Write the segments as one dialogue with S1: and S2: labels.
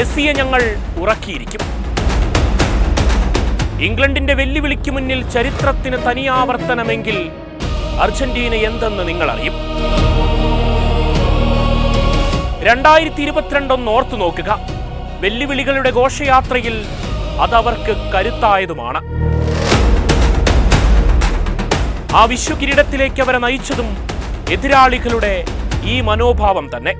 S1: മെസ്സിയെ ഞങ്ങൾ ഉറക്കിയിരിക്കും. ഇംഗ്ലണ്ടിന്റെ വെല്ലുവിളിക്ക് മുന്നിൽ ചരിത്രത്തിന് തനിയാവർത്തനമെങ്കിൽ അർജന്റീന എന്തെന്ന് നിങ്ങൾ അറിയും. 2022 ഓർത്തു നോക്കുക. വെല്ലുവിളികളുടെ ഘോഷയാത്രയിൽ അതവർക്ക് കരുത്തായതുമാണ്. ആ വിശ്വകിരീടത്തിലേക്ക് അവരെ നയിച്ചതും എതിരാളികളുടെ ഈ മനോഭാവം തന്നെ.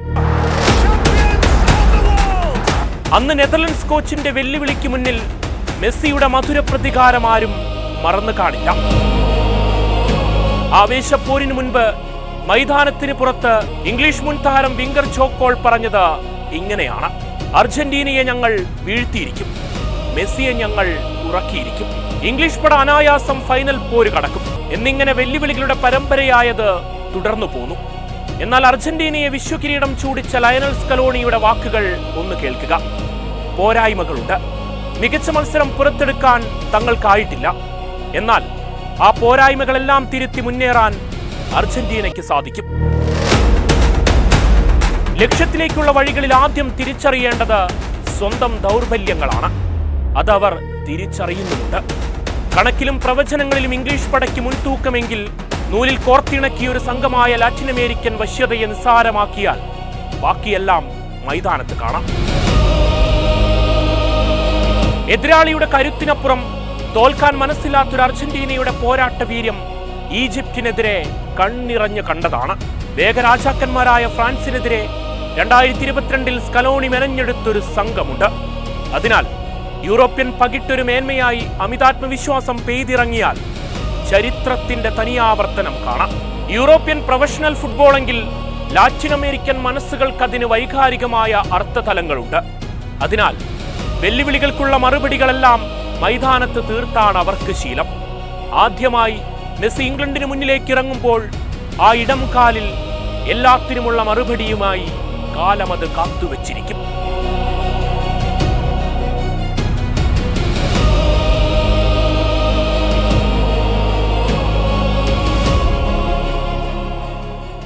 S1: അന്ന് നെതർലൻഡ്സ് കോച്ചിന്റെ വെല്ലുവിളിക്ക് മുന്നിൽ മെസ്സിയുടെ മധുര പ്രതികാരം ആരും മറന്നു കാണില്ല. ആവേശപ്പോരിന് മുൻപ് മൈതാനത്തിന് പുറത്ത് ഇംഗ്ലീഷ് മുൻ താരം വിംഗർ ചോക്കോൾ പറഞ്ഞത് ഇങ്ങനെയാണ്: അർജന്റീനയെ ഞങ്ങൾ വീഴ്ത്തിയിരിക്കും, മെസ്സിയെ ഞങ്ങൾ ഉറക്കിയിരിക്കും, ഇംഗ്ലീഷ് പട അനായാസം ഫൈനൽ പോര് കടക്കും എന്നിങ്ങനെ വെല്ലുവിളികളുടെ പരമ്പരയായത് തുടർന്നു പോന്നു. എന്നാൽ അർജന്റീനയെ വിശ്വകിരീടം ചൂടിച്ച ലയണൽ സ്കലോണിയുടെ വാക്കുകൾ ഒന്ന് കേൾക്കുക. പോരായ്മകളുണ്ട്, മികച്ച മത്സരം പുറത്തെടുക്കാൻ തങ്ങൾക്കായിട്ടില്ല. എന്നാൽ ആ പോരായ്മകളെല്ലാം തിരുത്തി മുന്നേറാൻ അർജന്റീനയ്ക്ക് സാധിക്കും. ലക്ഷ്യത്തിലേക്കുള്ള വഴികളിൽ ആദ്യം തിരിച്ചറിയേണ്ടത് സ്വന്തം ദൗർബല്യങ്ങളാണ്. അതവർ തിരിച്ചറിയുന്നുമുണ്ട്. കണക്കിലും പ്രവചനങ്ങളിലും ഇംഗ്ലീഷ് പടയ്ക്ക് മുൻതൂക്കമെങ്കിൽ നൂലിൽ കോർത്തിണക്കിയ ഒരു സംഘമായ ലാറ്റിൻ അമേരിക്കൻ വശ്യതയെ നിസ്സാരമാക്കിയാൽ ബാക്കിയെല്ലാം മൈതാനത്ത് കാണാം. എതിരാളിയുടെ കരുത്തിനപ്പുറം തോൽക്കാൻ മനസ്സില്ലാത്തൊരു അർജന്റീനയുടെ പോരാട്ട വീര്യം ഈജിപ്തിനെതിരെ കണ്ണിറഞ്ഞു കണ്ടതാണ്. വേഗരാജാക്കന്മാരായ ഫ്രാൻസിനെതിരെ 2022 സ്കലോണി മെനഞ്ഞെടുത്തൊരു സംഘമുണ്ട്. അതിനാൽ യൂറോപ്യൻ പകിട്ടൊരു മേന്മയായി അമിതാത്മവിശ്വാസം പെയ്തിറങ്ങിയാൽ ചരിത്രത്തിന്റെ തനിയാവർത്തനം കാണാം. യൂറോപ്യൻ പ്രൊഫഷണൽ ഫുട്ബോളെങ്കിൽ ലാറ്റിൻ അമേരിക്കൻ മനസ്സുകൾക്കതിന് വൈകാരികമായ അർത്ഥതലങ്ങളുണ്ട്. അതിനാൽ വെല്ലുവിളികൾക്കുള്ള മറുപടികളെല്ലാം മൈതാനത്ത് തീർത്താണ് അവർക്ക് ശീലം. ആദ്യമായി മെസ്സി ഇംഗ്ലണ്ടിന് മുന്നിലേക്ക് ഇറങ്ങുമ്പോൾ ആ ഇടം കാലിൽ എല്ലാത്തിനുമുള്ള മറുപടിയുമായി കാലമത് കാത്തുവച്ചിരിക്കും.